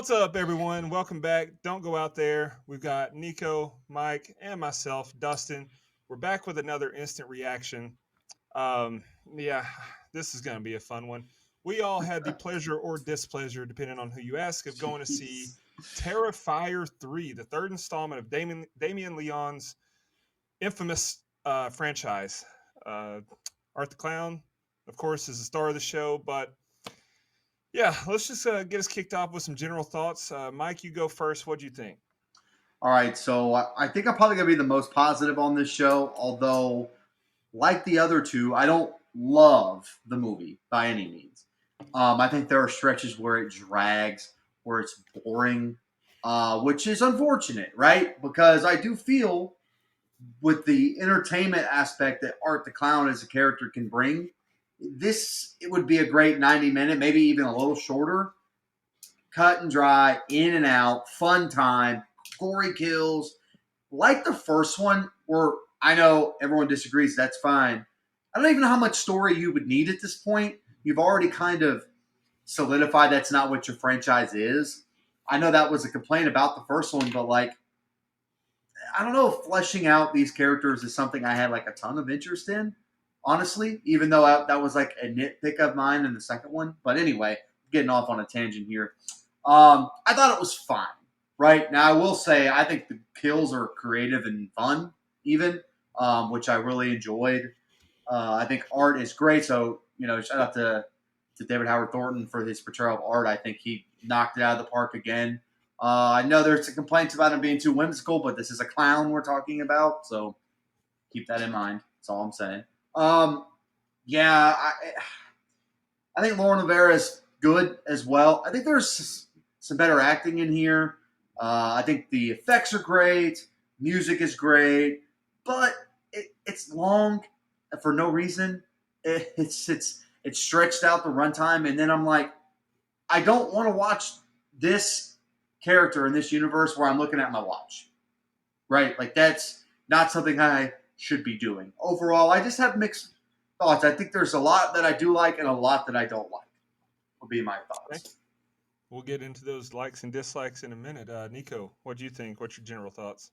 What's up, everyone? Welcome back. Don't go out there. We've got Nico, Mike, and myself, Dustin. We're back with another instant reaction. Um, yeah, this is going to be a fun one. We all had the pleasure or displeasure, depending on who you ask, of going to see Jeez. Terrifier 3, the third installment of Damien Leon's infamous franchise. Art the Clown, of course, is the star of the show, but yeah, let's just get us kicked off with some general thoughts. Mike, you go first. What do you think? All right, so I think I'm probably going to be the most positive on this show, although, like the other two, I don't love the movie by any means. I think there are stretches where it drags, where it's boring, which is unfortunate, right? Because I do feel with the entertainment aspect that Art the Clown as a character can bring, it would be a great 90-minute, maybe even a little shorter, cut and dry, in and out, fun time, gory kills. Like the first one, where I know everyone disagrees, that's fine. I don't even know how much story you would need at this point. You've already kind of solidified that's not what your franchise is. I know that was a complaint about the first one, but like, I don't know if fleshing out these characters is something I had like a ton of interest in, honestly, even though that was like a nitpick of mine in the second one. But anyway, getting off on a tangent here. I thought it was fine. Right now, I will say I think the kills are creative and fun, even, which I really enjoyed. I think Art is great. So shout out to David Howard Thornton for his portrayal of Art. I think he knocked it out of the park again. I know there's some complaints about him being too whimsical, but this is a clown we're talking about, so keep that in mind. That's all I'm saying. Yeah, I think Lauren Rivera is good as well. I think there's some better acting in here. I think the effects are great, music is great, but it's long for no reason. It's stretched out the runtime, and then I'm like, I don't want to watch this character in this universe where I'm looking at my watch, right? Like that's not something I should be doing. Overall, I just have mixed thoughts. I think there's a lot that I do like and a lot that I don't like. Would be my Okay. thoughts. We'll get into those likes and dislikes in a minute. Nico, what do you think? What's your general thoughts?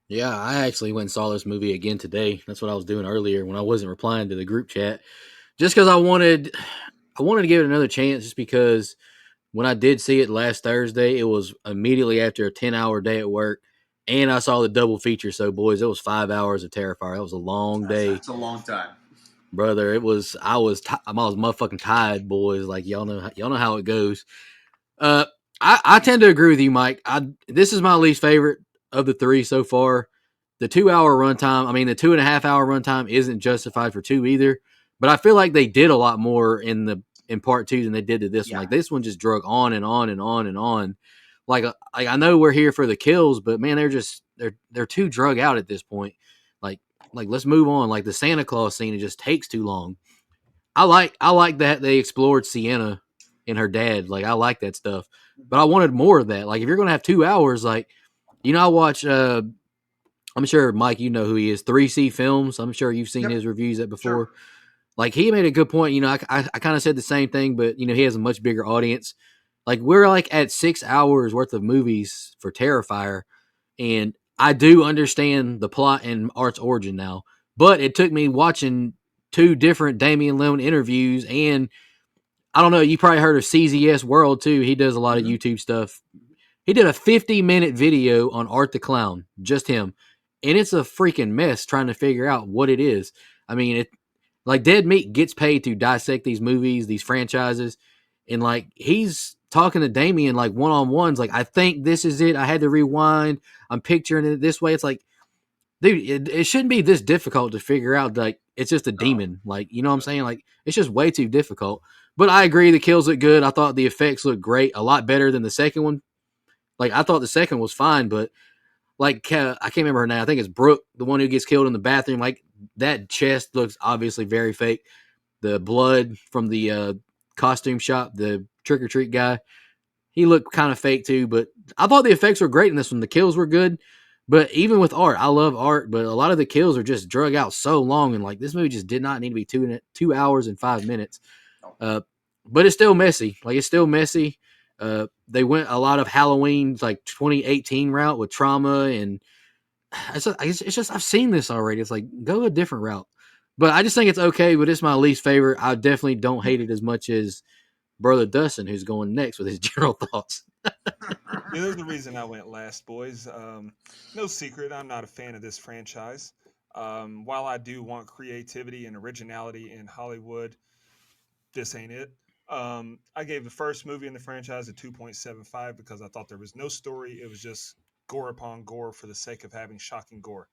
Yeah, I actually went and saw this movie again today. That's what I was doing earlier when I wasn't replying to the group chat. Just because I wanted to give it another chance just because when I did see it last Thursday, it was immediately after a 10-hour day at work and I saw the double feature. So boys, it was 5 hours of Terrifier. That was a long day, That's a long time. brother. I was motherfucking tired, boys. Like y'all know how it goes. Uh, I tend to agree with you, Mike. This is my least favorite of the three so far. The 2 hour runtime, I mean, the 2.5 hour runtime isn't justified for two either. But I feel like they did a lot more in part two than they did to this one. Yeah. Like this one just drug on and on and on and on. Like I know we're here for the kills, but man, they're too drug out at this point. Like like let's move on. Like the Santa Claus scene, it just takes too long. I like that they explored Sienna and her dad. Like I like that stuff, but I wanted more of that. Like if you're gonna have 2 hours, like I watch. I'm sure Mike, you know who he is. 3C Films. I'm sure you've seen Yep. his reviews that Sure. before. Like he made a good point. I kind of said the same thing, but he has a much bigger audience. Like we're like at 6 hours worth of movies for Terrifier, and I do understand the plot and Art's origin now, but it took me watching two different Damien Leone interviews, and I don't know. You probably heard of CZS World too. He does a lot of Mm-hmm. YouTube stuff. He did a 50-minute video on Art the Clown, just him, and it's a freaking mess trying to figure out what it is. I mean, like Dead Meat gets paid to dissect these movies, these franchises, and like he's talking to Damien like one on ones. Like I think this is it. I had to rewind. I'm picturing it this way. It's like, dude, it shouldn't be this difficult to figure out. Like it's just a No. demon. Like you know what I'm saying? Like it's just way too difficult. But I agree, the kills look good. I thought the effects looked great, a lot better than the second one. Like I thought the second was fine, but like I can't remember her name. I think it's Brooke, the one who gets killed in the bathroom. Like that chest looks obviously very fake. The blood from the costume shop, the trick or treat guy, he looked kind of fake too. But I thought the effects were great in this one. The kills were good. But even with Art, I love Art, but a lot of the kills are just drug out so long, and like this movie just did not need to be 2 hours and 5 minutes. No. Uh, but it's still messy. Like it's still messy. They went a lot of Halloween, like 2018 route with Trauma, and it's just I've seen this already. It's like go a different route, but I just think it's okay. But it's my least favorite. I definitely don't hate it as much as Brother Dustin, who's going next with his general thoughts. Yeah, there's the reason I went last, boys. No secret, I'm not a fan of this franchise. While I do want creativity and originality in Hollywood, this ain't it. I gave the first movie in the franchise a 2.75 because I thought there was no story. It was just gore upon gore for the sake of having shocking gore.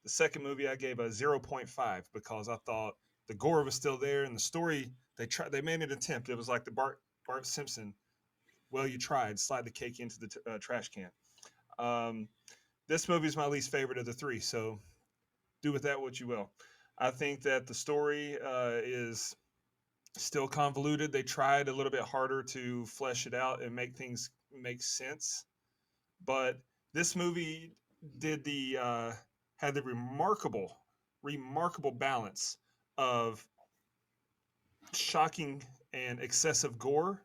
The second movie I gave a zero point 0.5 because I thought the gore was still there and the story they made an attempt. It was like the Bart Simpson. Well, you tried. Slide the cake into the trash can. Um, this movie is my least favorite of the three, so do with that what you will. I think that the story is still convoluted. They tried a little bit harder to flesh it out and make things make sense, but this movie did the had the remarkable balance of shocking and excessive gore,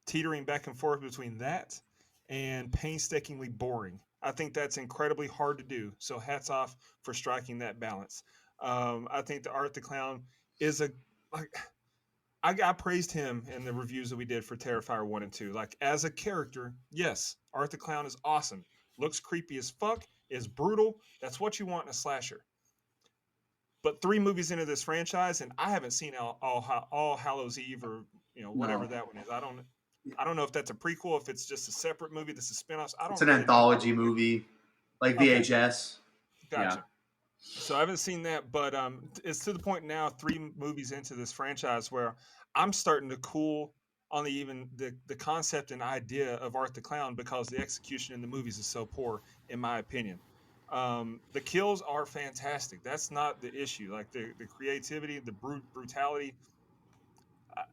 teetering back and forth between that and painstakingly boring. I think that's incredibly hard to do. So hats off for striking that balance. I think the Art the Clown is a like I praised him in the reviews that we did for Terrifier 1 and 2. Like as a character, yes, Art the Clown is awesome. Looks creepy as fuck, is brutal. That's what you want in a slasher. But 3 movies into this franchise, and I haven't seen All Hallows Eve or whatever No, that one is. I don't know if that's a prequel, if it's just a separate movie. This is spinoffs. I it's don't an really know. anthology movie, like Okay, VHS. Yeah. gotcha. So I haven't seen that, but it's to the point now, 3 movies into this franchise, where I'm starting to cool on the concept and idea of Art the Clown because the execution in the movies is so poor, in my opinion. The kills are fantastic. That's not the issue. Like the creativity, the brutality.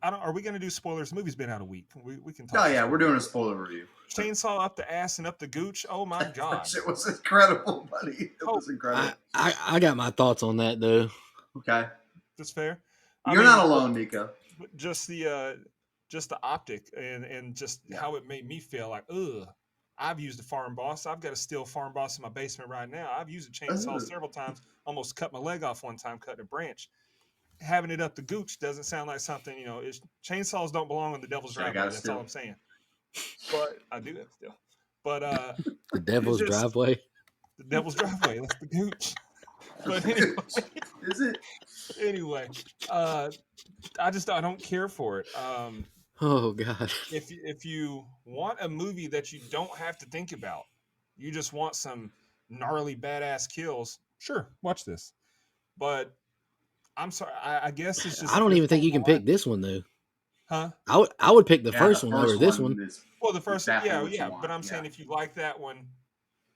I don't. Are we going to do spoilers? The movie's been out a week. We can Oh talk some yeah, we're spoilers. doing a spoiler review. Chainsaw up the ass and up the gooch. Oh my That god. shit was incredible, buddy. It Oh, was incredible. I got my thoughts on that though. Okay, that's fair. I you're not mean, alone, Nico. just the optic and just Yeah. how it made me feel like ugh. I've used a farm boss. I've got a steel farm boss in my basement right now. I've used a chainsaw Ugh. several times. Almost cut my leg off one time cutting a branch. Having it up the gooch doesn't sound like something It's, chainsaws don't belong on the devil's Shit, I driveway. got it That's all still. I'm saying. But I do that still. But The it's Devil's just Driveway. the devil's driveway. That's the gooch. But Is it? anyway, uh, I don't care for it. Oh God. If you want a movie that you don't have to think about, you just want some gnarly badass kills. Sure, watch this. But I'm sorry. I guess it's I just don't this even think whole you can line, pick this one though. huh? I would pick the Yeah, the first one over first this one. one is Well, the is first, definitely yeah, what you yeah. But want. I'm Yeah. saying if you like that one,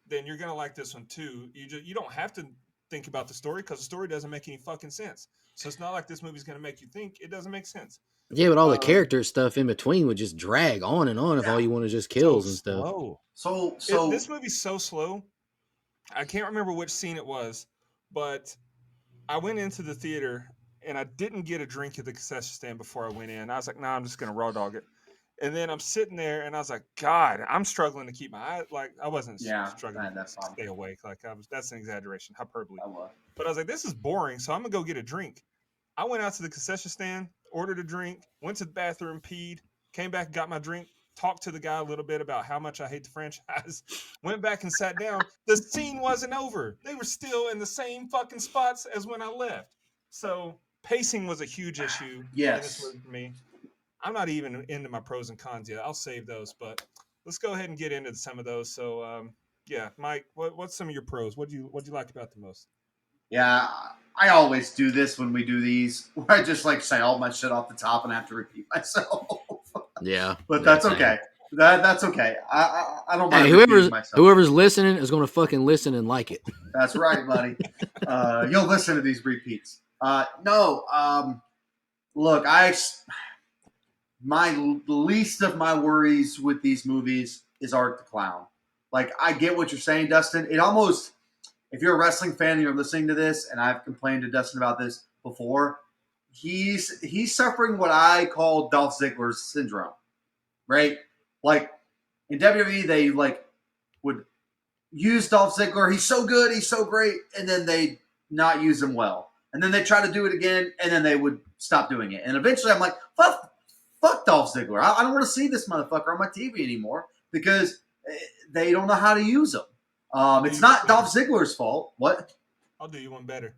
then you're gonna like this one too. You don't have to think about the story because the story doesn't make any fucking sense. So it's not like this movie's gonna make you think. It doesn't make sense. Yeah, but all the Um, character stuff in between would just drag on and on if all Yeah. you want is just so kills and stuff. slow. So This movie's so slow. I can't remember which scene it was, but I went into the theater and I didn't get a drink at the concession stand before I went in. I was like, nah, I'm just gonna raw dog it. And then I'm sitting there and I was like, God, I'm struggling to keep my eyes. Like I wasn't yeah, I struggling had to that problem. stay awake. Like I was. That's an exaggeration, hyperbole. I was. But I was like, this is boring. So I'm gonna go get a drink. I went out to the concession stand, ordered a drink, went to the bathroom, peed, came back, got my drink, talked to the guy a little bit about how much I hate the franchise, went back and sat down. The scene wasn't over. They were still in the same fucking spots as when I left. So pacing was a huge issue in this Yes. movie for me. I'm not even into my pros and cons yet. I'll save those, but let's go ahead and get into some of those. So, yeah, Mike, what's some of your pros? What do you like about the most? Yeah, I always do this when we do these, where I just like say all my shit off the top and I have to repeat myself. Yeah, But yeah, that's same. okay. That's okay. I don't mind Hey, repeating myself. whoever's listening is gonna fucking listen and like it. That's right, buddy. You'll listen to these repeats. No, look, my least of my worries with these movies is Art the Clown. Like, I get what you're saying, Dustin. It almost, if you're a wrestling fan and you're listening to this, and I've complained to Dustin about this before, he's suffering what I call Dolph Ziggler's syndrome, right? Like in WWE, they like would use Dolph Ziggler. He's so good, he's so great, and then they not use him well, and then they try to do it again, and then they would stop doing it. And eventually, I'm like, fuck Dolph Ziggler. I don't want to see this motherfucker on my TV anymore because they don't know how to use him. It's not Dolph Ziggler's fault. What? I'll do you one better.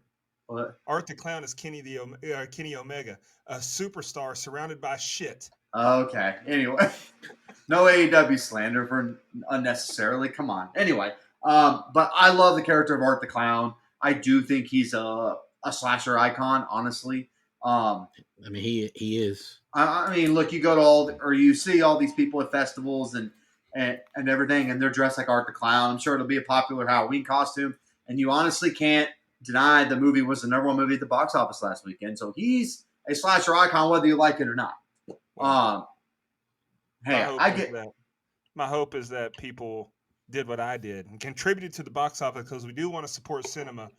What? Art the Clown is Kenny Omega, a superstar surrounded by shit. Okay. Anyway, no AEW slander for unnecessarily. Come on. Anyway, but I love the character of Art the Clown. I do think he's a slasher icon. Honestly, I mean, he is. I mean, look, you go to or you see all these people at festivals and everything, and they're dressed like Art the Clown. I'm sure it'll be a popular Halloween costume, and you honestly can't deny the movie was the #1 movie at the box office last weekend. So he's a slasher icon, whether you like it or not. Hey, my hope is that people did what I did and contributed to the box office because we do want to support cinema,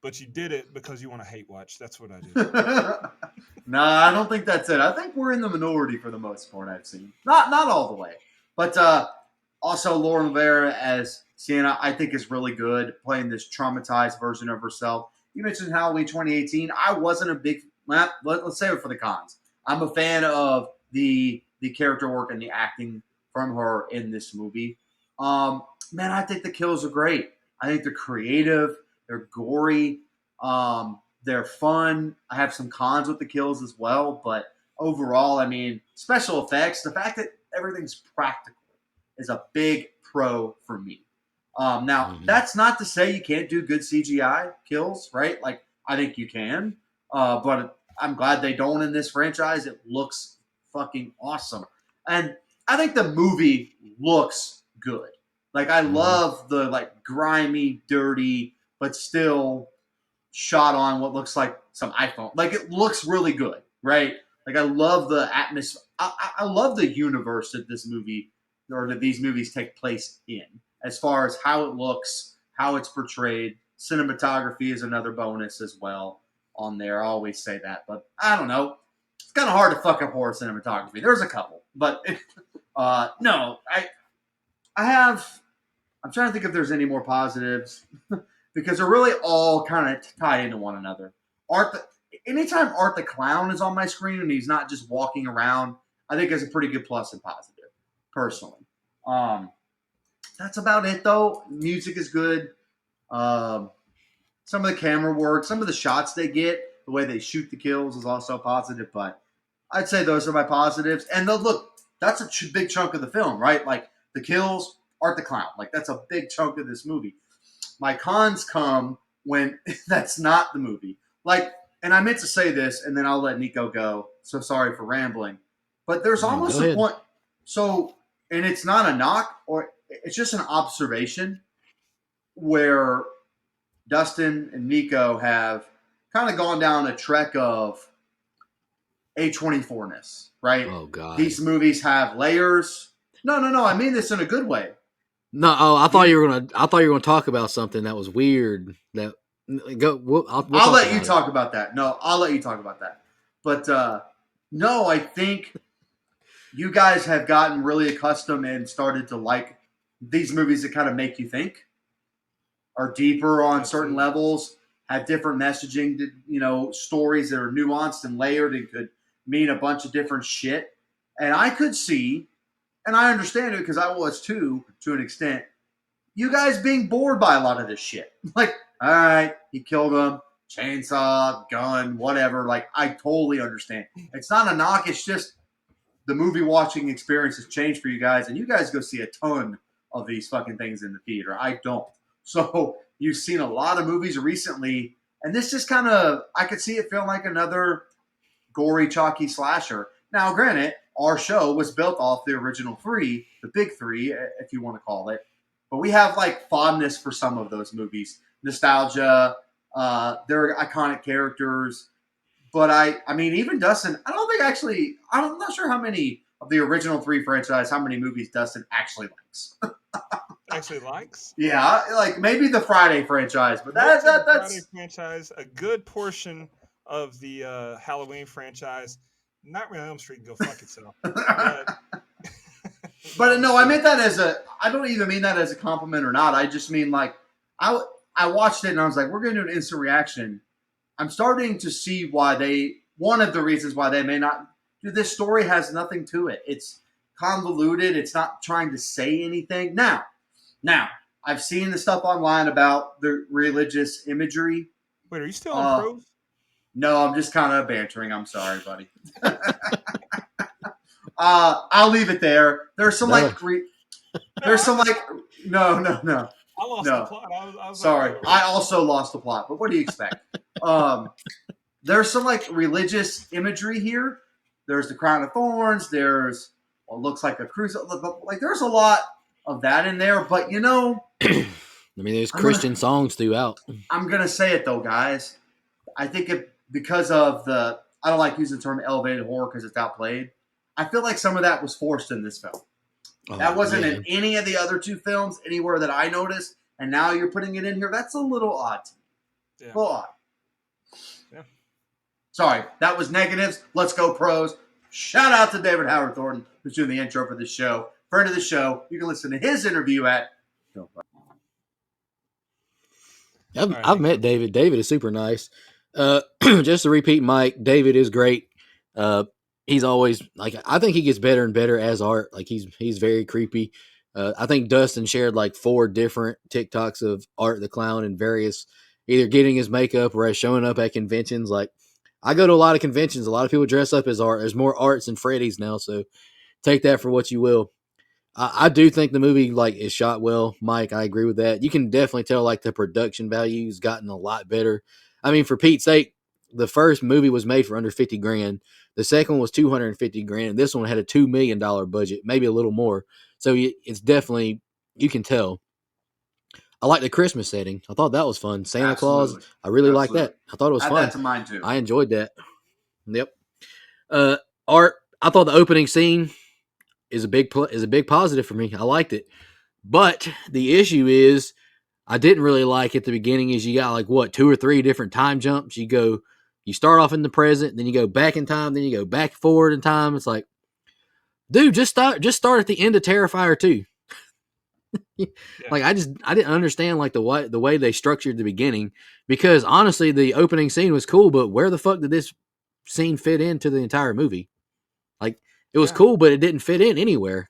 but you did it because you want to hate watch. That's what I did. No, I don't think that's it. I think we're in the minority for the most part. I've seen not all the way, but also Lauren Rivera as Sienna, I think is really good playing this traumatized version of herself. You mentioned Halloween 2018. I wasn't a big. Let's save it for the cons. I'm a fan of the character work and the acting from her in this movie. Man, I think the kills are great. I think they're creative. They're gory. They're fun. I have some cons with the kills as well, but overall, I mean, special effects, the fact that everything's practical is a big pro for me. Now, that's not to say you can't do good CGI kills, right? Like, I think you can, but I'm glad they don't in this franchise. It looks fucking awesome. And I think the movie looks good. Like, I love the, like, grimy, dirty, but still shot on what looks like some iPhone. Like, it looks really good, right? Like, I love the atmosphere. I love the universe that this movie or that these movies take place in, as far as how it looks, how it's portrayed. Cinematography is another bonus as well on there. I always say that, but I don't know. It's kind of hard to fuck up horror cinematography. There's a couple, but no, I'm trying to think if there's any more positives because they're really all kind of tied into one another. Anytime Art the Clown is on my screen and he's not just walking around, I think is a pretty good plus and positive, personally. That's about it, though. Music is good. Some of the camera work, some of the shots they get, the way they shoot the kills is also positive, but I'd say those are my positives. And look, that's a big chunk of the film, right? Like, the kills, Art the Clown. Like, that's a big chunk of this movie. My cons come when that's not the movie. Like, and I meant to say this, and then I'll let Nico go. So sorry for rambling. But there's almost a point. So, and it's not a knock, or it's just an observation where Dustin and Nico have kind of gone down a trek of A24-ness, right? Oh, God. These movies have layers. No. I mean this in a good way. No, I thought you were gonna talk about something that was weird. That I'll let you talk about that. No, I'll let you talk about that. But no, I think you guys have gotten really accustomed and started to like these movies that kind of make you think, are deeper on certain levels, have different messaging, stories that are nuanced and layered and could mean a bunch of different shit. And I could see, and I understand it because I was too, to an extent, you guys being bored by a lot of this shit. Like, all right, he killed him, chainsaw, gun, whatever. Like, I totally understand. It's not a knock. It's just the movie watching experience has changed for you guys, and you guys go see a ton of these fucking things in the theater. I don't. So you've seen a lot of movies recently, and this just kind of, I could see it feeling like another gory, chalky slasher. Now, granted, our show was built off the original three, the big three, if you want to call it. But we have like fondness for some of those movies, nostalgia. They're iconic characters. But I mean, even Dustin, I'm not sure how many of the original three franchise, how many movies Dustin actually likes. Actually likes? Yeah, like maybe the Friday franchise, but that's Friday franchise. A good portion of the Halloween franchise. Nightmare on Elm Street can go fuck itself. But But no, I meant that as a. I don't even mean that as a compliment or not. I just mean like I I watched it and I was like, we're going to do an instant reaction. I'm starting to see why they. One of the reasons why they may not. Dude, this story has nothing to it. It's convoluted. It's not trying to say anything. Now, I've seen the stuff online about the religious imagery. Wait, are you still on pros? No, I'm just kind of bantering. I'm sorry, buddy. I'll leave it there. There's some No. there's some like no. I lost the plot. I was Sorry, like, I also lost the plot. But what do you expect? There's some like religious imagery here. There's the crown of thorns. There's what looks like a crucifix. Like there's a lot of that in there. But you know, I mean, there's Christian songs throughout. I'm gonna say it though, guys. I think because of the I don't like using the term elevated horror because it's outplayed. I feel like some of that was forced in this film. That wasn't in any of the other two films anywhere that I noticed, and now you're putting it in here. That's a little odd. Yeah. A little odd. Yeah. Sorry, that was negatives. Let's go pros. Shout out to David Howard Thornton, who's doing the intro for this show. Friend of the show. You can listen to his interview at. I've met David. David is super nice. Just to repeat, Mike, David is great. He's always like I think he gets better and better as art. Like he's very creepy. I think Dustin shared like 4 different TikToks of Art the Clown and various either getting his makeup or showing up at conventions. Like I go to a lot of conventions. A lot of people dress up as art. There's more arts than Freddy's now, so take that for what you will. I do think the movie like is shot well, Mike. I agree with that. You can definitely tell like the production value's gotten a lot better. I mean, for Pete's sake, the first movie was made for under 50 grand. The second one was 250 grand. This one had a $2 million budget, maybe a little more. So it's definitely, you can tell. I like the Christmas setting. I thought that was fun. Santa Claus. I really like that. I thought it was Add fun. that to mine too. I enjoyed that. Yep. Art. I thought the opening scene is a big positive for me. I liked it, but the issue is I didn't really like at the beginning. Is you got like what 2 or 3 different time jumps. You start off in the present, then you go back in time, then you go back forward in time. It's like, dude, just start at the end of Terrifier 2. Yeah. Like I didn't understand like the way they structured the beginning, because honestly the opening scene was cool, but where the fuck did this scene fit into the entire movie? Like it was cool, but it didn't fit in anywhere.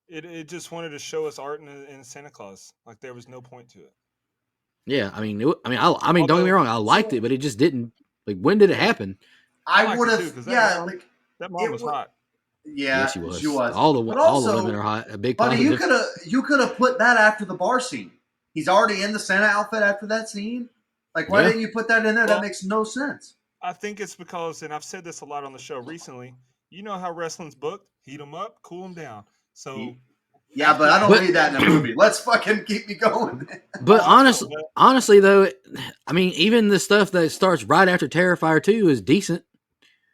It just wanted to show us art in Santa Claus. Like there was no point to it. Yeah, I mean, don't get me wrong, I liked it, but it just didn't. Like, when did it happen? I would have, that mom was hot. Yeah, she was. All the women are hot. A big buddy, you could have put that after the bar scene. He's already in the Santa outfit after that scene. Like, why didn't you put that in there? That makes no sense. I think it's because, and I've said this a lot on the show recently. You know how wrestling's booked: heat them up, cool them down. So. Yeah, but I don't read that in a movie. Let's fucking keep me going. But honestly, though, I mean, even the stuff that starts right after Terrifier 2 is decent.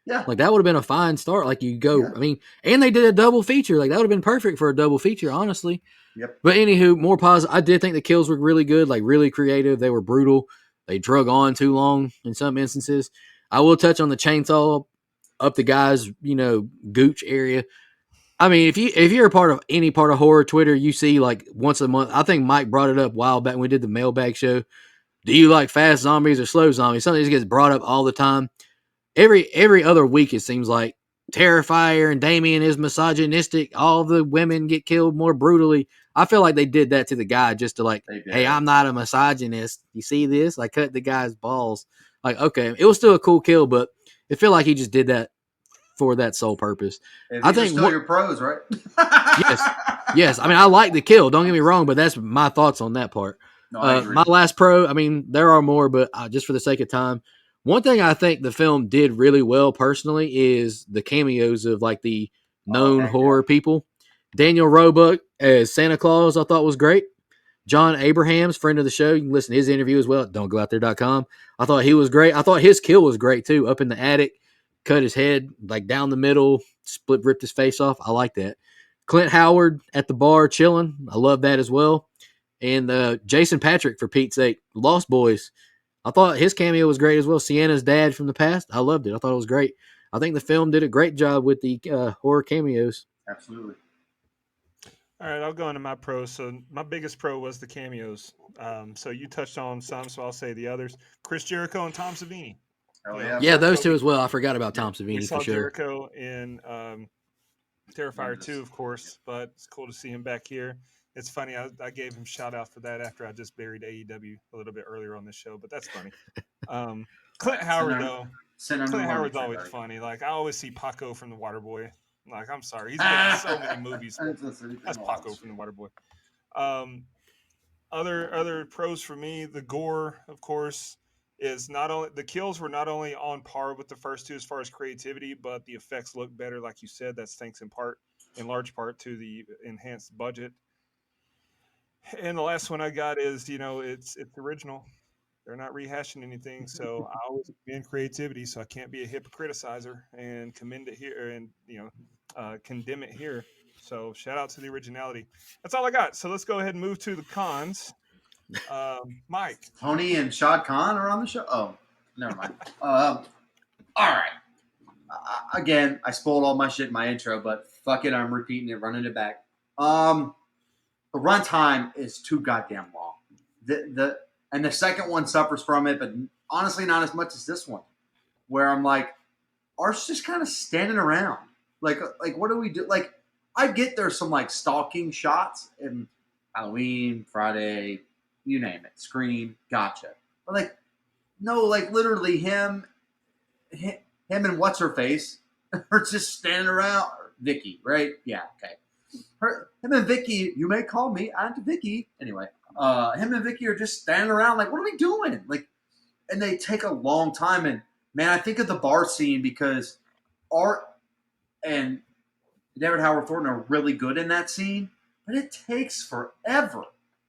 Yeah. Like, that would have been a fine start. Like, you go, I mean, and they did a double feature. Like, that would have been perfect for a double feature, honestly. Yep. But anywho, more positive. I did think the kills were really good, like, really creative. They were brutal. They drug on too long in some instances. I will touch on the chainsaw up the guy's, gooch area. I mean, if you're a part of any part of horror Twitter, you see like once a month. I think Mike brought it up a while back when we did the mailbag show. Do you like fast zombies or slow zombies? Something that gets brought up all the time. Every other week, it seems like Terrifier and Damien is misogynistic. All the women get killed more brutally. I feel like they did that to the guy just to like, hey, I'm not a misogynist. You see this? I cut the guy's balls. Like, okay, it was still a cool kill, but it felt like he just did that for that sole purpose. I think still your pros, right? yes. I mean, I like the kill. Don't get me wrong, but that's my thoughts on that part. No, I agree. My last pro. I mean, there are more, but just for the sake of time, one thing I think the film did really well personally is the cameos of like the known horror people. Daniel Roebuck as Santa Claus, I thought was great. John Abrahams, friend of the show, you can listen to his interview as well. Don'tgoouthere.com. I thought he was great. I thought his kill was great too, up in the attic. Cut his head like down the middle, ripped his face off. I like that. Clint Howard at the bar chilling. I love that as well. And Jason Patrick, for Pete's sake, Lost Boys. I thought his cameo was great as well. Sienna's dad from the past. I loved it. I thought it was great. I think the film did a great job with the horror cameos. Absolutely. All right, I'll go into my pros. So my biggest pro was the cameos. So you touched on some, so I'll say the others. Chris Jericho and Tom Savini. Hell You know, yeah. Yeah, those so two as well. I forgot about Yeah. Tom we Savini for saw sure. Jericho in Terrifier 2, Tremendous. of course, but it's cool to see him back here. It's funny. I gave him shout out for that after I just buried AEW a little bit earlier on this show, but that's funny. Um, All Clint right. Howard though, Send under the Clint warning Howard's train, always buddy. funny. Like I always see Paco from The Waterboy. Like I'm sorry, he's been in so many movies. It's a sleeping That's Paco watch. from The Waterboy. Um, other pros for me, the gore, of course, is not only the kills were not only on par with the first two as far as creativity, but the effects look better. Like you said, that's thanks in large part, to the enhanced budget. And the last one I got is, it's original. They're not rehashing anything, so I always commend creativity. So I can't be a hypocriticizer and commend it here, and condemn it here. So shout out to the originality. That's all I got. So let's go ahead and move to the cons. Mike. Tony and Shad Khan are on the show. Oh, never mind. All right. Again, I spoiled all my shit in my intro, but fuck it, I'm repeating it, running it back. The runtime is too goddamn long. The second one suffers from it, but honestly, not as much as this one, where I'm like, Art's just kind of standing around. Like what do we do? Like, I get there's some like stalking shots in Halloween, Friday, you name it, Scream, gotcha. But like, no, like literally him and what's her face are just standing around. Vicky, right? Yeah, okay. Him and Vicky, you may call me Aunt Vicky. Anyway, him and Vicky are just standing around like, what are we doing? Like, and they take a long time. And man, I think of the bar scene because Art and David Howard Thornton are really good in that scene, but it takes forever.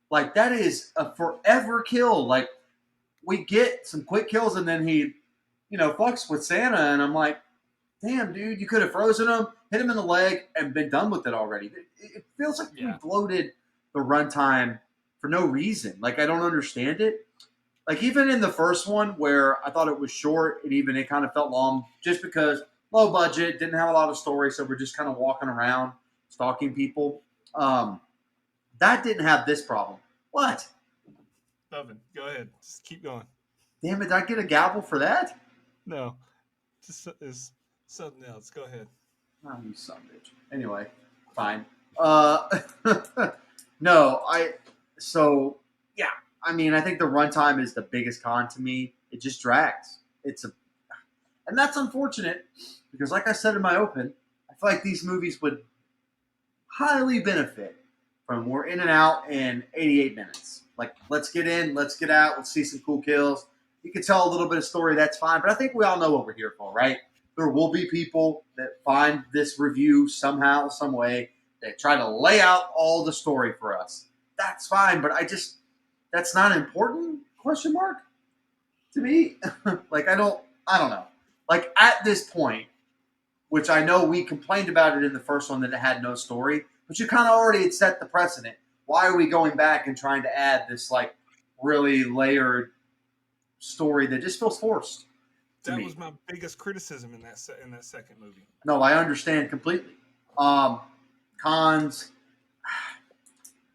Like that is a forever kill. Like we get some quick kills, and then he, fucks with Santa, and I'm like, damn, dude, you could have frozen him, hit him in the leg, and been done with it already. It feels like we Yeah. bloated the runtime for no reason. Like I don't understand it. Like even in the first one where I thought it was short, it kind of felt long just because low budget, didn't have a lot of story, so we're just kind of walking around stalking people. That didn't have this problem. What? Oven, go ahead. Just keep going. Damn it! Did I get a gavel for that? No, just is something else. Go ahead. Oh, you son of a bitch. Anyway, fine. Uh, no, so yeah. I mean, I think the runtime is the biggest con to me. It just drags. And that's unfortunate because, like I said in my open, I feel like these movies would highly benefit from more in and out in 88 minutes. Like, let's get in, let's get out, let's see some cool kills. You can tell a little bit of story, that's fine. But I think we all know what we're here for, right? There will be people that find this review somehow, some way, that try to lay out all the story for us. That's fine, but that's not important? Question mark? To me, like I don't know. Like at this point, which I know we complained about it in the first one that it had no story, but you kind of already had set the precedent. Why are we going back and trying to add this like really layered story that just feels forced? That was my biggest criticism in that second movie. No, I understand completely. Cons.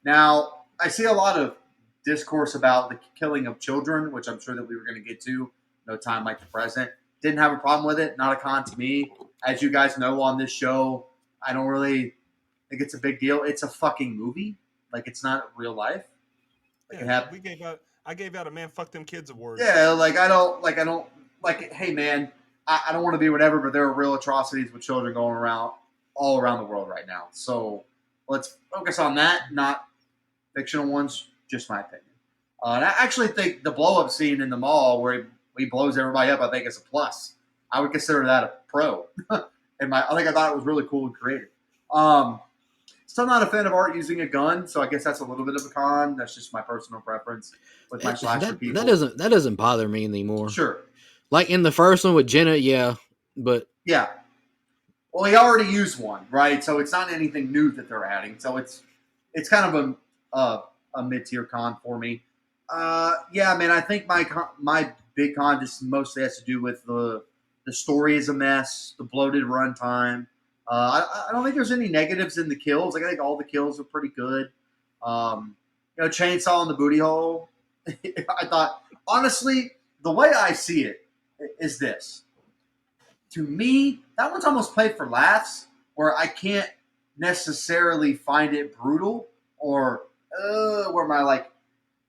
Now, I see a lot of discourse about the killing of children, which I'm sure that we were going to get to. No time like the present. Didn't have a problem with it. Not a con to me. As you guys know on this show, I don't really think it's a big deal. It's a fucking movie. Like it's not real life. Like I gave out a man fuck them kids award. Yeah, I don't hey man, I don't want to be whatever, but there are real atrocities with children going around all around the world right now. So let's focus on that, not fictional ones. Just my opinion. And I actually think the blow up scene in the mall where he blows everybody up, I think is a plus. I would consider that a pro. I thought it was really cool and creative. Still not a fan of Art using a gun, so I guess that's a little bit of a con. That's just my personal preference with my slasher people. That doesn't bother me anymore. Sure. Like in the first one with Jenna, yeah, but yeah. Well, he already used one, right? So it's not anything new that they're adding. So it's kind of a mid tier con for me. Yeah, man. I think my big con just mostly has to do with the story is a mess, the bloated runtime. I don't think there's any negatives in the kills. Like, I think all the kills are pretty good. Chainsaw in the booty hole. I thought, honestly, the way I see it is this. To me, that one's almost played for laughs, where I can't necessarily find it brutal or where my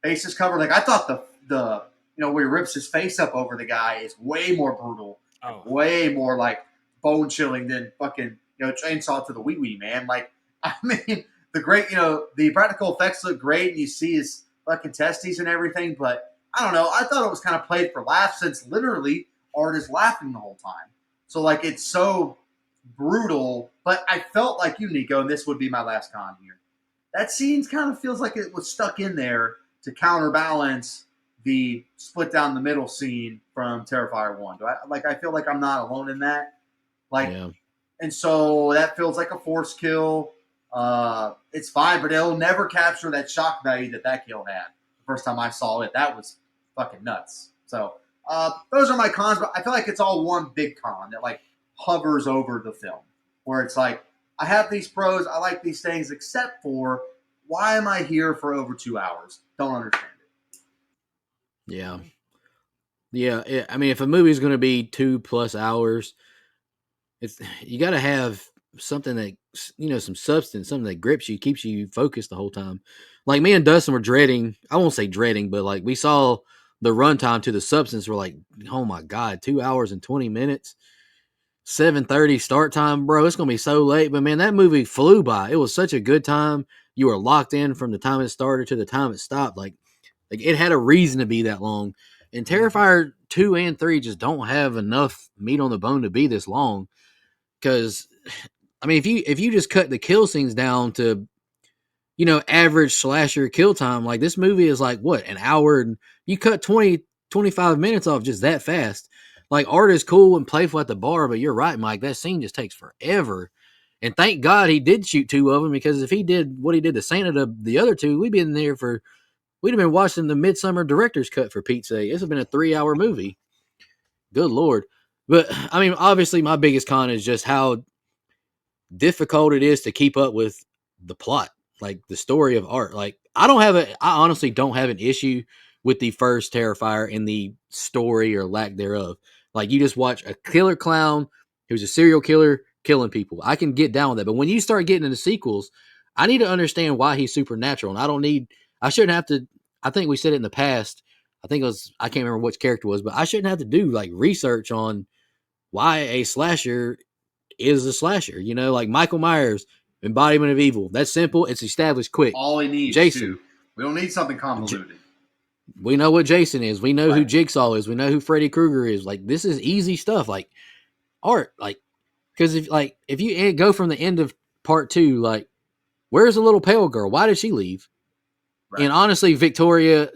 face is covered. Like, I thought the where he rips his face up over the guy is way more brutal, way more bone chilling than fucking chainsaw to the wee wee, man. Like, I mean, the practical effects look great, and you see his fucking testes and everything, but I don't know. I thought it was kind of played for laughs, since literally Art is laughing the whole time. So it's so brutal, but I felt like you, Nico, and this would be my last con here. That scene kind of feels like it was stuck in there to counterbalance the split down the middle scene from Terrifier 1. I feel like I'm not alone in that. And so that feels like a force kill. It's fine, but it'll never capture that shock value that kill had. The first time I saw it, that was fucking nuts. So those are my cons, but I feel like it's all one big con that hovers over the film, where it's like, I have these pros, I like these things, except for, why am I here for over 2 hours? Don't understand it. Yeah. I mean, if a movie is going to be 2+ hours, you got to have something that, some substance, something that grips you, keeps you focused the whole time. Like, me and Dustin were dreading, I won't say dreading, but we saw the runtime to the substance. We're like, oh my God, 2 hours and 20 minutes, 7:30 start time, bro. It's going to be so late. But man, that movie flew by. It was such a good time. You were locked in from the time it started to the time it stopped. Like it had a reason to be that long. And Terrifier 2 and 3 just don't have enough meat on the bone to be this long. Because, I mean, if you just cut the kill scenes down to, average slasher kill time, this movie is what, an hour, and you cut 20, 25 minutes off just that fast. Art is cool and playful at the bar, but you're right, Mike, that scene just takes forever. And thank God he did shoot 2 of them, because if he did what he did to Santa to the other 2, we'd have been watching the Midsummer director's cut, for Pete's sake. This has been a 3-hour movie. Good Lord. But I mean, obviously my biggest con is just how difficult it is to keep up with the plot, the story of Art. I honestly don't have an issue with the first Terrifier in the story or lack thereof. You just watch a killer clown who's a serial killer killing people. I can get down with that. But when you start getting into sequels, I need to understand why he's supernatural. And I shouldn't have to, I think we said it in the past. I can't remember which character it was, but I shouldn't have to do research on why a slasher is a slasher. Michael Myers, embodiment of evil. That's simple. It's established quick. All he needs, Jason. Too. We don't need something convoluted. We know what Jason is. We know who Jigsaw is. We know who Freddy Krueger is. This is easy stuff. Art. Because if you go from the end of part 2, where's the little pale girl? Why did she leave? Right. And honestly, Victoria,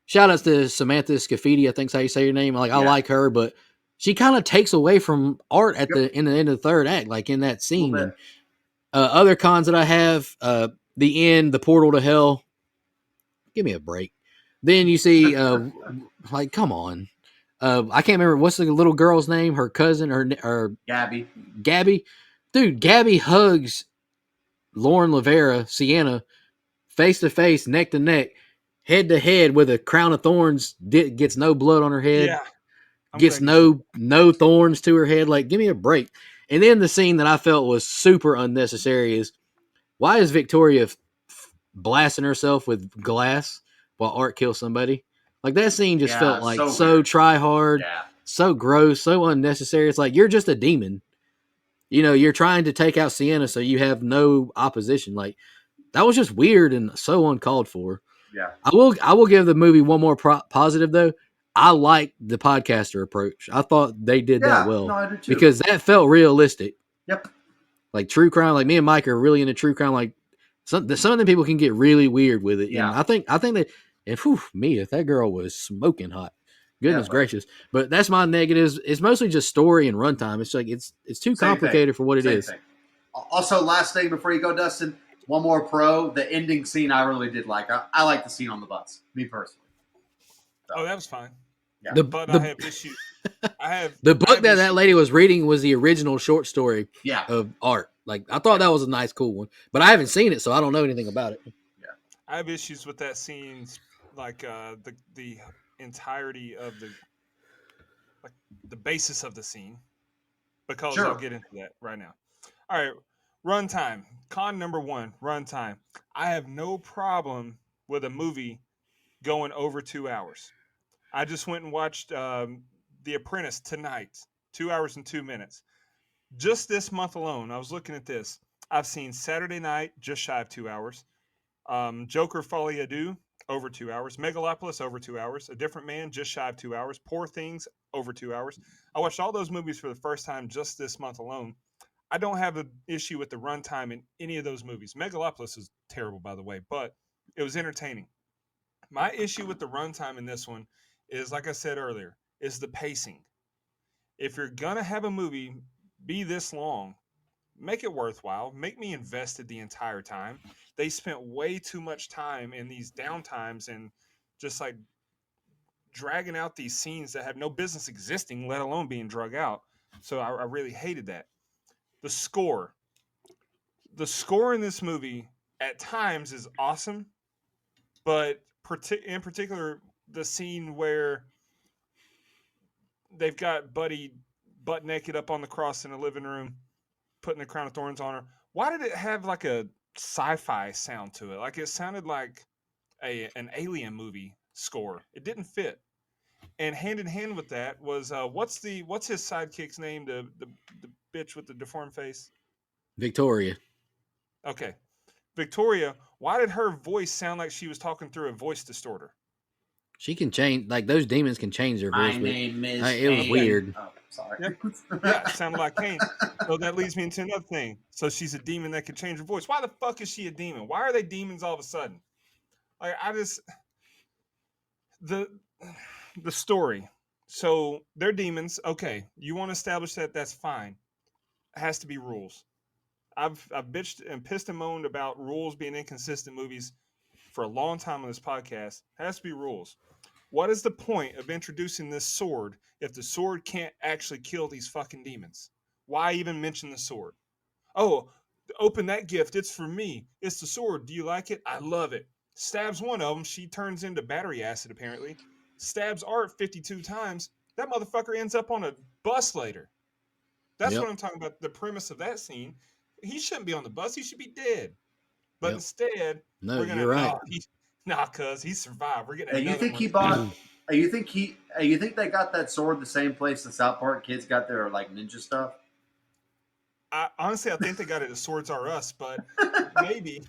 shout outs to Samantha Scafidi, I think's how you say your name. I like her, but she kind of takes away from Art at the end of the third act, in that scene. And other cons that I have, the end, the portal to hell. Give me a break. Then you see, come on. I can't remember, what's the little girl's name? Her cousin, or Gabby. Dude, Gabby hugs Lauren Lavera, Sienna, face to face, neck to neck, head to head, with a crown of thorns. Gets no blood on her head. Yeah. Gets no thorns to her head. Give me a break. And then the scene that I felt was super unnecessary is, why is Victoria blasting herself with glass while Art kills somebody? That scene just felt so try hard, so gross, so unnecessary. It's you're just a demon. You're trying to take out Sienna so you have no opposition. That was just weird and so uncalled for. Yeah. I will give the movie one more positive though. I like the podcaster approach. I thought they did that well. No, I did too. Because that felt realistic. Yep. True crime. Me and Mike are really into true crime. Some of the people can get really weird with it. Yeah. And I think that, if that girl was smoking hot. Goodness gracious. But that's my negatives. It's mostly just story and runtime. It's it's too complicated for what it is. Also, last thing before you go, Dustin, one more pro. The ending scene I really did like. I like the scene on the bus, me personally. So, that was fine. Yeah. but I have issues. I book have that issues. lady was reading was the original short story Yeah. of Art. Like I thought Yeah. that was a nice, cool one, but I haven't seen it, so I don't know anything about it. I have issues with that scene, like the entirety of like the basis of the scene, because I'll Sure. get into that right now. All right, runtime. Con number one, runtime. I have no problem with a movie going over 2 hours. I just went and watched The Apprentice tonight, 2 hours and 2 minutes. Just this month alone, I was looking at this. I've seen Saturday Night, just shy of 2 hours. Joker Folie à Deux, over 2 hours. Megalopolis, over 2 hours. A Different Man, just shy of 2 hours. Poor Things, over 2 hours. I watched all those movies for the first time just this month alone. I don't have an issue with the runtime in any of those movies. Megalopolis is terrible, by the way, but it was entertaining. My issue with the runtime in this one is, like I said earlier, is the pacing. If you're gonna have a movie be this long, make it worthwhile. Make me invested the entire time. They spent way too much time in these downtimes and just like dragging out these scenes that have no business existing, let alone being drug out. So I really hated that. The score. The score in this movie at times is awesome, but in particular, the scene where they've got Buddy butt naked up on the cross in the living room, putting the crown of thorns on her. Why did it have like a sci-fi sound to it? Like it sounded like an alien movie score. It didn't fit. And hand in hand with that was what's his sidekick's name? The bitch with the deformed face. Victoria. Okay, Victoria. Why did her voice sound like she was talking through a voice distorter? She can change, like those demons can change their voice, My but name is it was Kane. weird. Oh, sorry. Yeah, yeah, it sounded like Kane. So that leads me into another thing. So she's a demon that can change her voice. Why the fuck is she a demon? Why are they demons all of a sudden? Like I just the the story. So they're demons. Okay, you want to establish that? That's fine. It has to be rules. I've bitched and pissed and moaned about rules being inconsistent movies for a long time on this podcast. It has to be rules. What is the point of introducing this sword if the sword can't actually kill these fucking demons? Why even mention the sword? Oh, open that gift. It's for me. It's the sword. Do you like it? I love it. Stabs one of them. She turns into battery acid, apparently. Stabs Art 52 times. That motherfucker ends up on a bus later. That's Yep. what I'm talking about. The premise of that scene. He shouldn't be on the bus. He should be dead. But Yep. instead, No, we're you're gonna right. cuz he survived. We're getting And you another think one. he bought? And you think they got that sword the same place the South Park kids got their like ninja stuff? Honestly, I think they got it at Swords R Us, but maybe.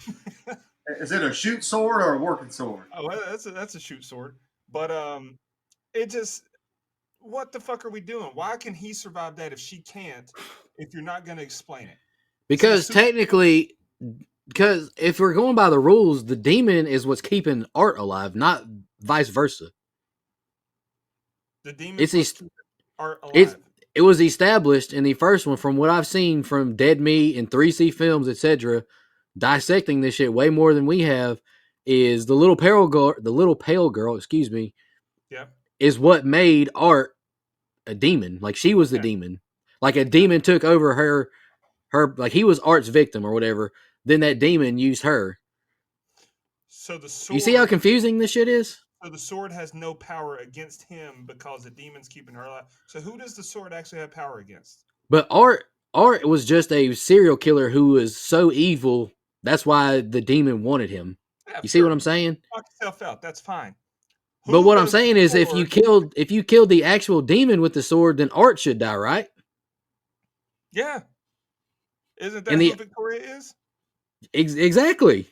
Is it a shoot sword or a working sword? Oh, that's a shoot sword. But it just, what the fuck are we doing? Why can he survive that if she can't? If you're not going to explain it, see, Because technically, because if we're going by the rules, the demon is what's keeping Art alive, not vice versa. the demons It's must keep Art it's alive. it was established in the first one, from what I've seen from Dead Meat and 3C Films, etc., dissecting this shit way more than we have. Is the little pale girl, excuse me, Yeah, is what made Art a demon. Like she was the yeah, demon. Like a yeah. demon took over her, like he was Art's victim or whatever. Then that demon used her. So the You see how sword, confusing this shit is? so the sword has no power against him because the demon's keeping her alive. So who does the sword actually have power against? But Art was just a serial killer who was so evil. That's why the demon wanted him. Yeah, You see what sure. I'm saying? Knock yourself out. That's fine. But Who what I'm does the saying is, sword? if you killed the actual demon with the sword, then Art should die, right? Yeah, isn't And that who the Victoria is? exactly.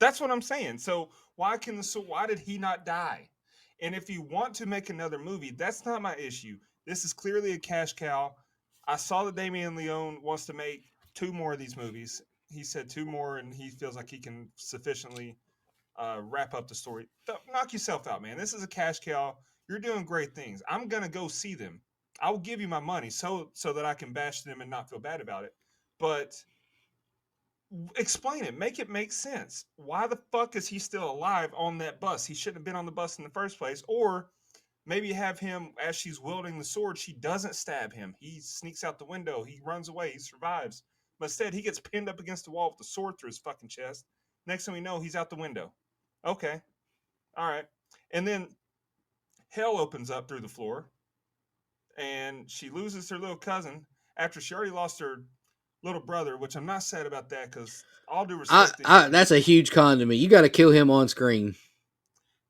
That's what I'm saying. So why did he not die? And if you want to make another movie, that's not my issue. This is clearly a cash cow. I saw that Damien Leone wants to make two more of these movies. He said two more, and he feels like he can sufficiently wrap up the story. Knock yourself out, man. This is a cash cow. You're doing great things. I'm gonna go see them. I will give you my money so that I can bash them and not feel bad about it. But explain it. Make it make sense. Why the fuck is he still alive on that bus? He shouldn't have been on the bus in the first place. Or maybe have him, as she's wielding the sword, she doesn't stab him. He sneaks out the window. He runs away. He survives. But instead, he gets pinned up against the wall with the sword through his fucking chest. Next thing we know, he's out the window. Okay. All right. And then hell opens up through the floor, and she loses her little cousin after she already lost her little brother, which I'm not sad about that because all due respect to him. That's a huge con to me. You got to kill him on screen.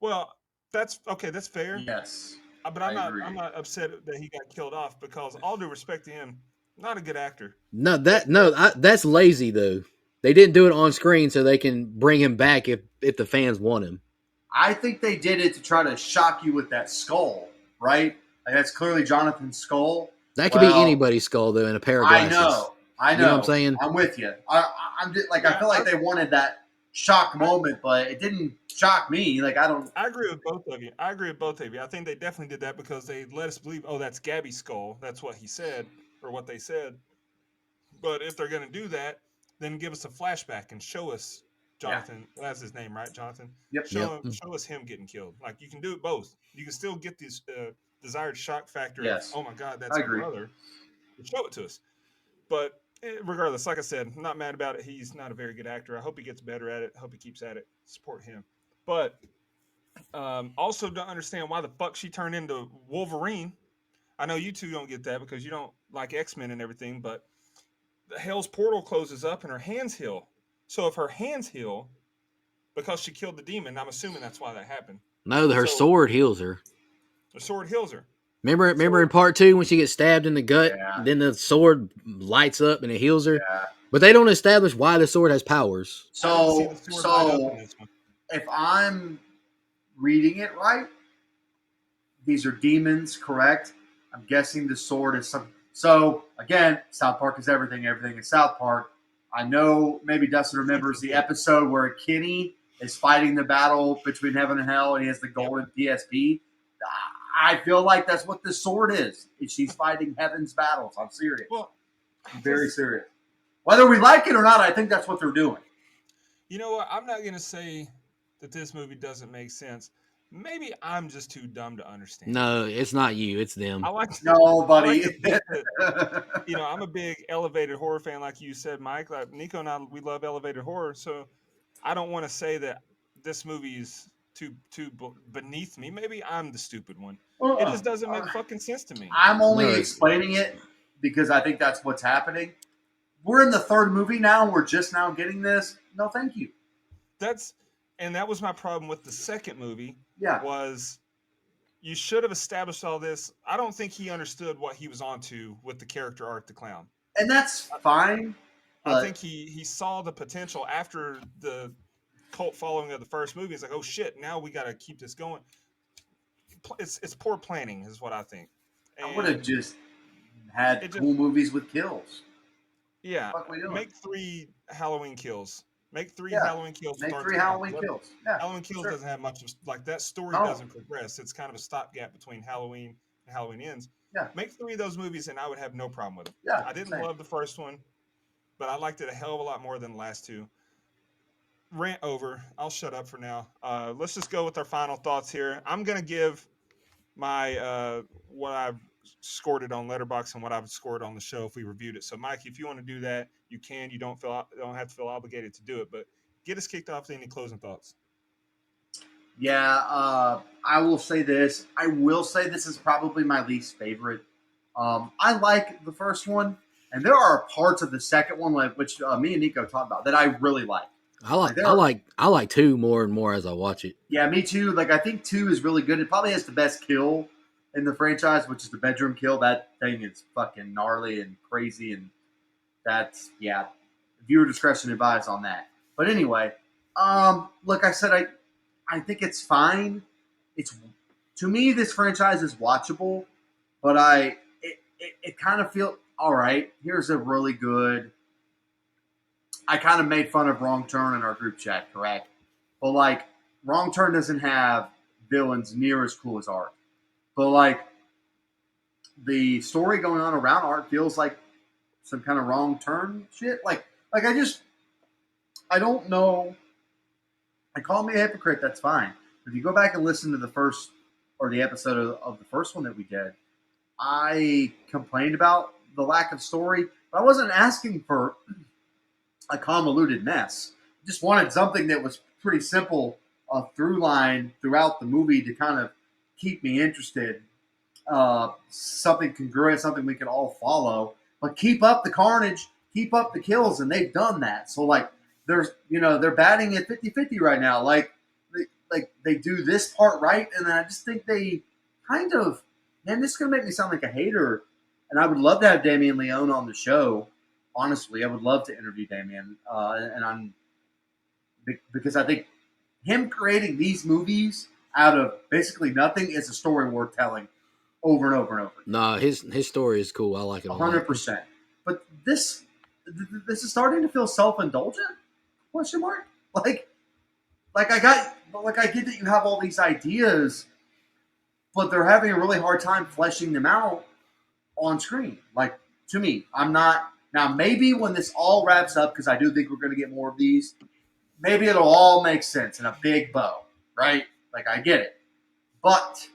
Well, that's okay. That's fair. Yes, But I agree. I'm not upset that he got killed off because all due respect to him, not a good actor. No, that's lazy though. They didn't do it on screen so they can bring him back if the fans want him. I think they did it to try to shock you with that skull, right? Like that's clearly Jonathan's skull. That could be anybody's skull though in a pair of glasses. I know. You know what I'm saying? I'm with you. I'm just like I feel like they wanted that shock moment, but it didn't shock me. Like I agree with both of you. I think they definitely did that because they let us believe, oh, that's Gabby's skull. That's what he said or what they said. But if they're going to do that, then give us a flashback and show us Jonathan. Yeah. That's his name, right? Jonathan. Yep. Show us him getting killed. Like you can do it both. You can still get this desired shock factor. Yes. Of, oh my God, that's my brother. Show it to us. But regardless, like I said, I'm not mad about it. He's not a very good actor. I hope he gets better at it. I hope he keeps at it. Support him. But also don't understand why the fuck she turned into Wolverine. I know you two don't get that because you don't like X-Men and everything, but the Hell's portal closes up and her hands heal. So if her hands heal because she killed the demon, I'm assuming that's why that happened. No, her sword heals her. The sword heals her. Remember in part 2 when she gets stabbed in the gut, then the sword lights up and it heals her. Yeah. But they don't establish why the sword has powers. So if I'm reading it right, these are demons, correct? I'm guessing the sword is something. So again, South Park is everything. Everything is South Park. I know maybe Dustin remembers the episode where Kenny is fighting the battle between heaven and hell, and he has the golden PSP. I feel like that's what this sword is. She's fighting heaven's battles. I'm serious. Well, I'm very serious. Whether we like it or not, I think that's what they're doing. You know what? I'm not going to say that this movie doesn't make sense. Maybe I'm just too dumb to understand. No, it's not you. It's them. No, buddy. I'm a big elevated horror fan, like you said, Mike. Like Nico and I, we love elevated horror. So I don't want to say that this movie is too beneath me. Maybe I'm the stupid one. It just doesn't make fucking sense to me. I'm only explaining it because I think that's what's happening. We're in the third movie now. We're just now getting this. No, thank you. That was my problem with the second movie. Yeah. Was you should have established all this. I don't think he understood what he was onto with the character Art the Clown. And that's fine. I think he saw the potential after the cult following of the first movie. It's like, oh shit, now we got to keep this going. It's poor planning is what I think. I would have just had cool movies with kills. Yeah. Make 3 Halloween kills. Make 3 Halloween kills. Make 3 Halloween kills. Yeah, Halloween kills doesn't have much of, like that story doesn't progress. It's kind of a stopgap between Halloween and Halloween Ends. Yeah. Make 3 of those movies and I would have no problem with them. Yeah. I didn't love the first one, but I liked it a hell of a lot more than the last 2. Rant over. I'll shut up for now. Let's just go with our final thoughts here. I'm gonna give my what I've scored it on Letterboxd and what I've scored on the show if we reviewed it. So, Mike, if you want to do that, you can. You don't have to feel obligated to do it, but get us kicked off to any closing thoughts. Yeah, I will say this. I will say this is probably my least favorite. I like the first one, and there are parts of the second one, which me and Nico talked about, that I really like. I like 2 more and more as I watch it. Yeah, me too. Like I think 2 is really good. It probably has the best kill in the franchise, which is the bedroom kill. That thing is fucking gnarly and crazy, and that's viewer discretion advised on that. But anyway, like I said, I think it's fine. To me, this franchise is watchable, but it kind of feels all right. Here's a really good. I kind of made fun of Wrong Turn in our group chat, correct? But like, Wrong Turn doesn't have villains near as cool as Art. But like, the story going on around Art feels like some kind of Wrong Turn shit. Like I don't know. And call me a hypocrite, that's fine. If you go back and listen to the first or the episode of the first one that we did, I complained about the lack of story, but I wasn't asking for a convoluted mess. I just wanted something that was pretty simple, a through line throughout the movie to kind of keep me interested. Something congruent, something we can all follow, but keep up the carnage, keep up the kills, and they've done that. So like, they're batting at 50-50 right now. Like they do this part right, and then I just think they kind of, man, this is gonna make me sound like a hater, and I would love to have Damien Leone on the show. Honestly, I would love to interview Damien, and I'm because I think him creating these movies out of basically nothing is a story worth telling over and over and over. No, his story is cool. I like it a lot. 100%. But this is starting to feel self-indulgent? Question mark? Like I get that you have all these ideas, but they're having a really hard time fleshing them out on screen. Like, to me, I'm not. Now, maybe when this all wraps up, because I do think we're going to get more of these, maybe it'll all make sense in a big bow, right? Like, I get it. But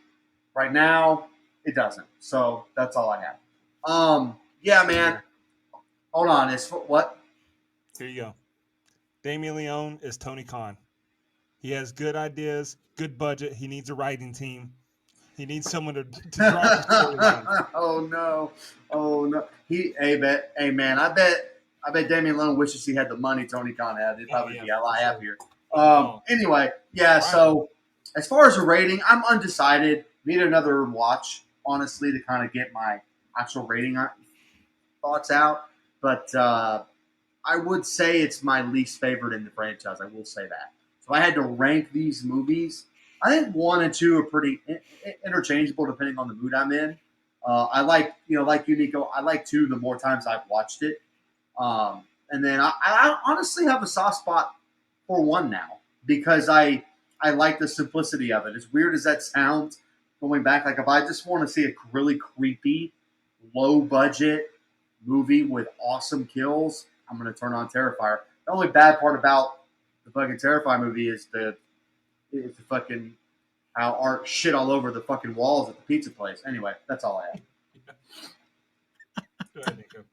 right now, it doesn't. So that's all I have. Yeah, man. Hold on. It's what? Here you go. Damien Leone is Tony Khan. He has good ideas, good budget. He needs a writing team. He needs someone to drive the storyline. Oh no. Hey man, I bet Damien Leone wishes he had the money Tony Khan had. He'd probably be a lot happier. Anyway, yeah, so as far as a rating, I'm undecided. Need another watch, honestly, to kind of get my actual rating thoughts out. But I would say it's my least favorite in the franchise. I will say that. So if I had to rank these movies, I think 1 and 2 are pretty interchangeable depending on the mood I'm in. I like you, Nico, I like 2 the more times I've watched it. And then I honestly have a soft spot for 1 now because I like the simplicity of it. As weird as that sounds, going back, like if I just want to see a really creepy, low budget movie with awesome kills, I'm going to turn on Terrifier. The only bad part about the fucking Terrifier movie is the fucking how art shit all over the fucking walls at the pizza place. Anyway, that's all I have. Go ahead, Nico.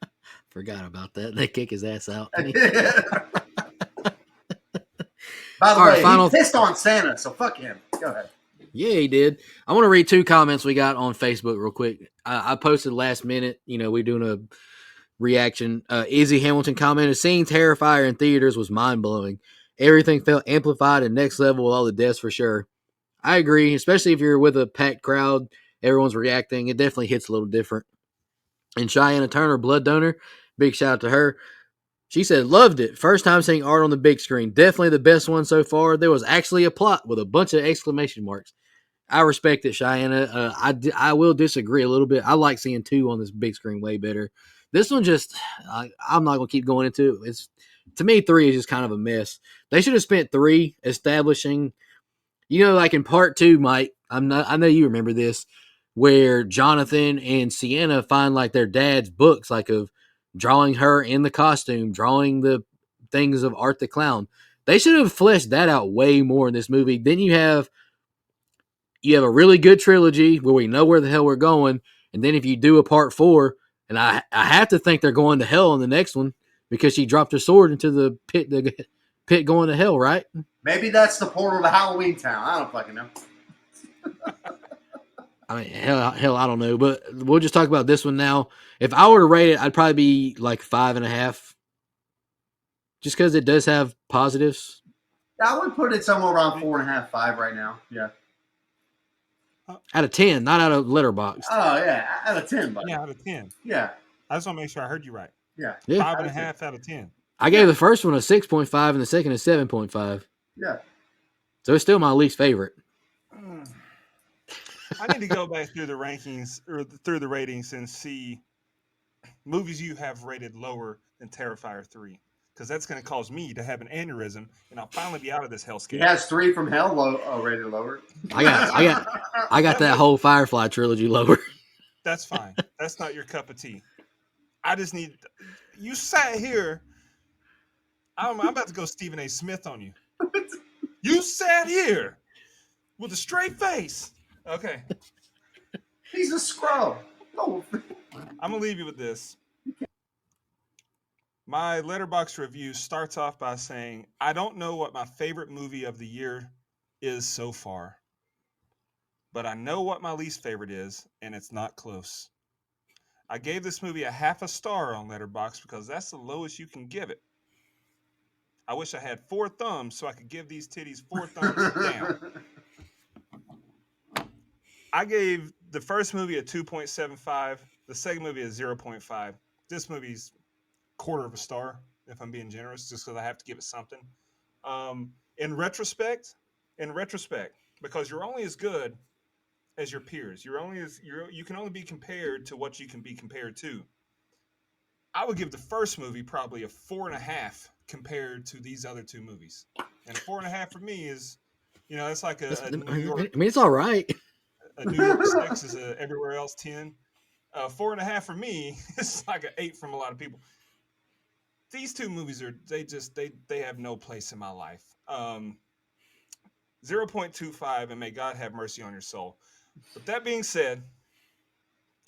Forgot about that. They kick his ass out. By the way, he pissed on Santa, so fuck him. Go ahead. Yeah, he did. I want to read 2 comments we got on Facebook real quick. I posted last minute. We're doing a reaction. Izzy Hamilton commented, seeing Terrifier in theaters was mind-blowing. Everything felt amplified and next level with all the deaths for sure. I agree, especially if you're with a packed crowd, everyone's reacting. It definitely hits a little different. And Cheyenne Turner, blood donor, big shout out to her. She said, loved it. First time seeing art on the big screen. Definitely the best one so far. There was actually a plot with a bunch of exclamation marks. I respect it, Cheyenne. I will disagree a little bit. I like seeing 2 on this big screen way better. This one just, I'm not going to keep going into it. To me, 3 is just kind of a mess. They should have spent 3 establishing, like in part 2, Mike, I know you remember this, where Jonathan and Sienna find like their dad's books, like of drawing her in the costume, drawing the things of Art the Clown. They should have fleshed that out way more in this movie. Then you have a really good trilogy where we know where the hell we're going. And then if you do a part 4, and I have to think they're going to hell in the next one because she dropped her sword into the pit going to hell, right? Maybe that's the portal to Halloween Town. I don't fucking know. I mean, hell, I don't know. But we'll just talk about this one now. If I were to rate it, I'd probably be like 5.5. Just because it does have positives. I would put it somewhere around 4.5, 5 right now. Yeah. Out of 10, not out of Letterboxd. Oh, yeah. Out of 10, buddy. Yeah, out of 10. Yeah. I just want to make sure I heard you right. Yeah. 5.5 out of 10. I gave the first one a 6.5 and the second a 7.5. Yeah. So it's still my least favorite. I need to go back through the rankings or through the ratings and see movies you have rated lower than Terrifier 3. Because that's going to cause me to have an aneurysm, and I'll finally be out of this hellscape. He has 3 from Hell rated lower. I got that whole Firefly trilogy lower. That's fine. That's not your cup of tea. I just need. You sat here. I'm about to go Stephen A. Smith on you. You sat here with a straight face Okay, He's a scrub. Oh, I'm gonna leave you with this. My letterbox review starts off by saying, I don't know what my favorite movie of the year is so far, but I know what my least favorite is, and it's not close. I gave this movie a half a star on Letterboxd because that's the lowest you can give it. I wish I had 4 thumbs so I could give these titties 4 thumbs down. I gave the first movie a 2.75, the second movie a 0.5. This movie's quarter of a star, if I'm being generous, just because I have to give it something. Um, in retrospect, because you're only as good as your peers. You can only be compared to what you can be compared to. I would give the first movie probably a 4.5 compared to these other 2 movies. And a 4.5 for me is, it's like a New I York mean, it's all right. a New York 6 is a everywhere else 10. 4.5 for me is like an 8 from a lot of people. These 2 movies they have no place in my life. 0.25 and may God have mercy on your soul. But that being said,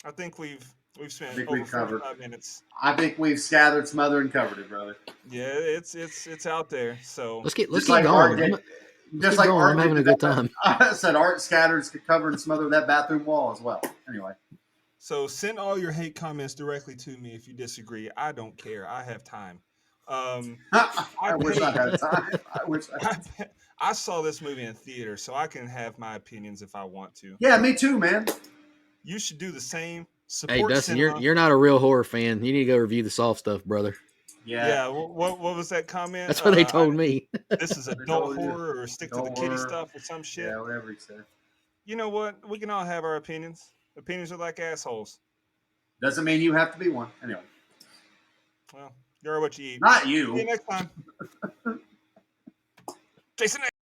I think we've I spent think over we've covered. 45 minutes. I think we've scattered, smothered, and covered it, brother. Yeah, it's out there. So Let's keep Just like going. Art did. Let's Just keep like going. Art I'm did having to a good that. time. I said Art scattered, covered, and smothered that bathroom wall as well. Anyway. send all your hate comments directly to me if you disagree. I don't care. I have time. I wish I had time. I wish I had time. I saw this movie in theater, so I can have my opinions if I want to. Yeah, me too, man. You should do the same. Hey, Support Dustin, cinema. you're not a real horror fan. You need to go review the soft stuff, brother. Yeah. Yeah. What was that comment? That's what they told me. This is They adult told you. horror or stick to the Adult kitty horror. stuff or some shit. Yeah, whatever he said. You know what? We can all have our opinions. Opinions are like assholes. Doesn't mean you have to be one. Anyway. Well, you're what you eat. Not See you you. next time. Jason